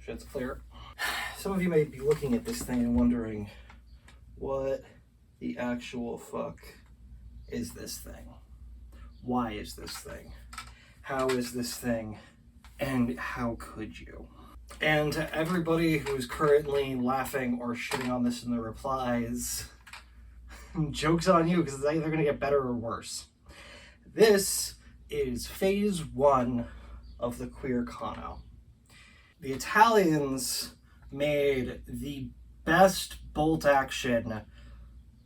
shit's clear. Some of you may be looking at this thing and wondering, what the actual fuck is this thing? Why is this thing? How is this thing? And how could you? And to everybody who's currently laughing or shitting on this in the replies, joke's on you, because it's either going to get better or worse. This is phase 1 of the Queercano. The Italians made the best bolt action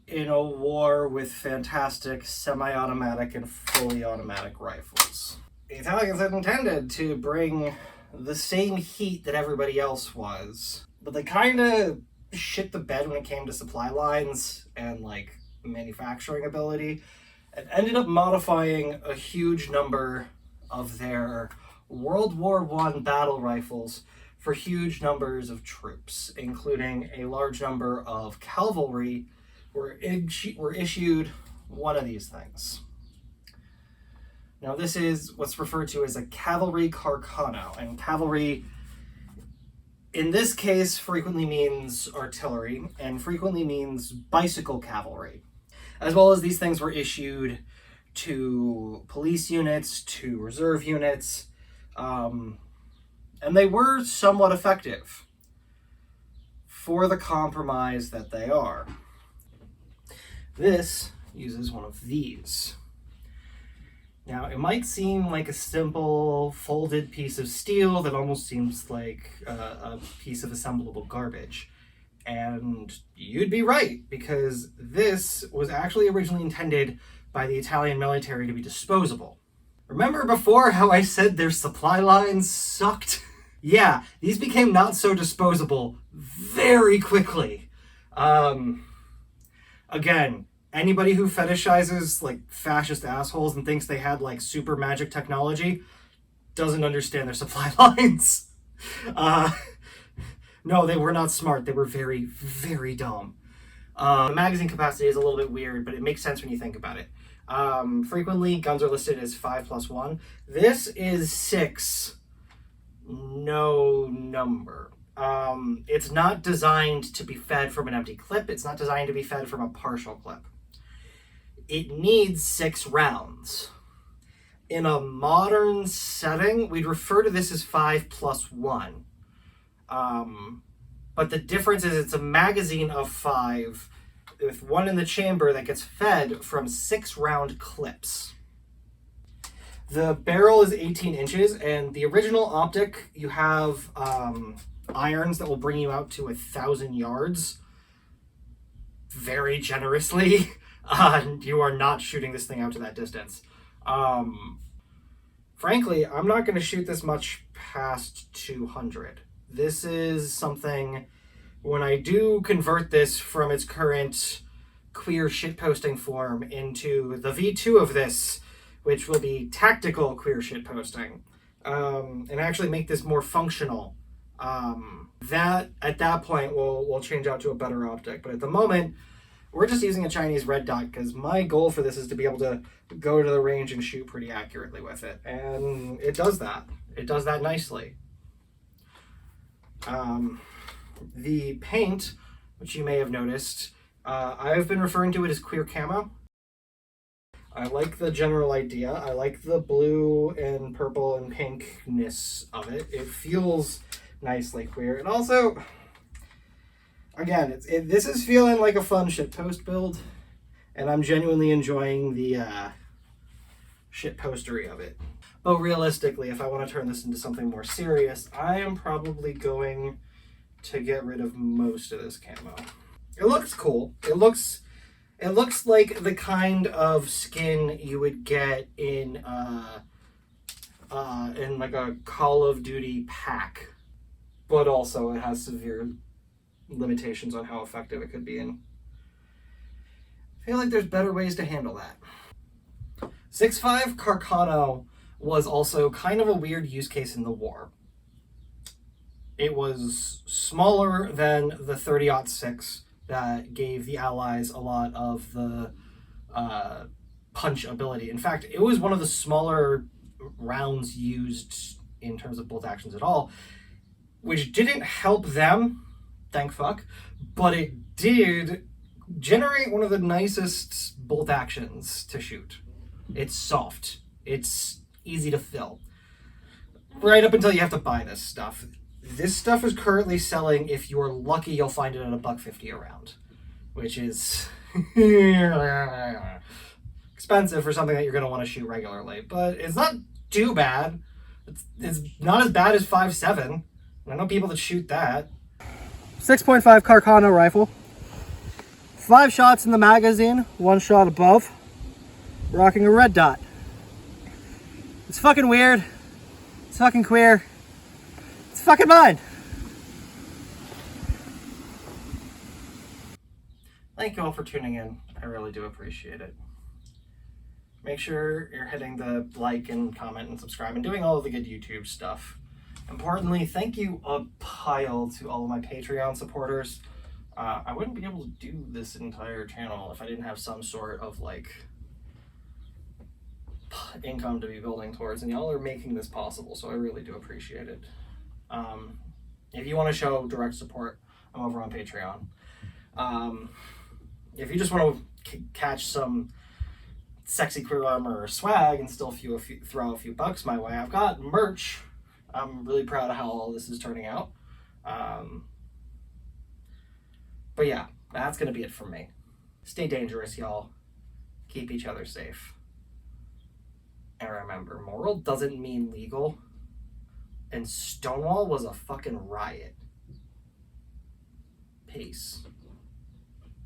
in a war with fantastic semi-automatic and fully automatic rifles. The Italians had intended to bring the same heat that everybody else was, but they kind of shit the bed when it came to supply lines and like manufacturing ability, and ended up modifying a huge number of their World War I battle rifles for huge numbers of troops, including a large number of cavalry were issued one of these things. Now this is what's referred to as a cavalry Queercano, and cavalry in this case frequently means artillery and frequently means bicycle cavalry, as well as these things were issued to police units, to reserve units, and they were somewhat effective for the compromise that they are. This uses one of these. Now, it might seem like a simple folded piece of steel that almost seems like a piece of assemblable garbage. And you'd be right, because this was actually originally intended by the Italian military to be disposable. Remember before how I said their supply lines sucked? Yeah, these became not so disposable very quickly. Again, anybody who fetishizes like fascist assholes and thinks they had like super magic technology doesn't understand their supply lines. No, they were not smart. They were very, very dumb. The magazine capacity is a little bit weird, but it makes sense when you think about it. Frequently, guns are listed as 5+1. This is 6, no number. It's not designed to be fed from an empty clip. It's not designed to be fed from a partial clip. It needs 6 rounds. In a modern setting, we'd refer to this as 5+1. But the difference is it's a magazine of 5 with 1 in the chamber that gets fed from 6 round clips. The barrel is 18 inches, and the original optic, you have irons that will bring you out to 1,000 yards very generously. You are not shooting this thing out to that distance. Frankly, I'm not going to shoot this much past 200. This is something, when I do convert this from its current queer shitposting form into the V2 of this, which will be tactical queer shitposting, and actually make this more functional, that at that point we'll change out to a better optic. But at the moment, we're just using a Chinese red dot because my goal for this is to be able to go to the range and shoot pretty accurately with it. And it does that. It does that nicely. The paint, which you may have noticed, I've been referring to it as Queercano. I like the general idea. I like the blue and purple and pinkness of it. It feels nicely queer. And also, again, this is feeling like a fun shitpost build, and I'm genuinely enjoying the shitpostery of it. But realistically, if I want to turn this into something more serious, I am probably going to get rid of most of this camo. It looks cool. It looks like the kind of skin you would get in like a Call of Duty pack, but also it has severe limitations on how effective it could be, and I feel like there's better ways to handle that. 6.5 Queercano was also kind of a weird use case in the war. It was smaller than the 30-06 that gave the Allies a lot of the punch ability. In fact, it was one of the smaller rounds used in terms of bolt actions at all. which didn't help them, thank fuck, but it did generate one of the nicest bolt actions to shoot. It's soft. It's easy to fill. Right up until you have to buy this stuff. This stuff is currently selling, if you're lucky, you'll find it at $1.50 a round, which is expensive for something that you're going to want to shoot regularly, but it's not too bad. It's not as bad as 5.7. I know people that shoot that. 6.5 Queercano rifle. 5 shots in the magazine, 1 shot above. Rocking a red dot. It's fucking weird. It's fucking queer. It's fucking mine. Thank you all for tuning in. I really do appreciate it. Make sure you're hitting the like and comment and subscribe and doing all of the good YouTube stuff. Importantly, thank you a pile to all of my Patreon supporters. I wouldn't be able to do this entire channel if I didn't have some sort of like income to be building towards, and y'all are making this possible, so I really do appreciate it. If you want to show direct support, I'm over on Patreon. If you just want to catch some sexy queer armor swag and still throw a few bucks my way, I've got merch. I'm really proud of how all this is turning out. But yeah, that's going to be it from me. Stay dangerous, y'all. Keep each other safe. And remember, moral doesn't mean legal. And Stonewall was a fucking riot. Peace.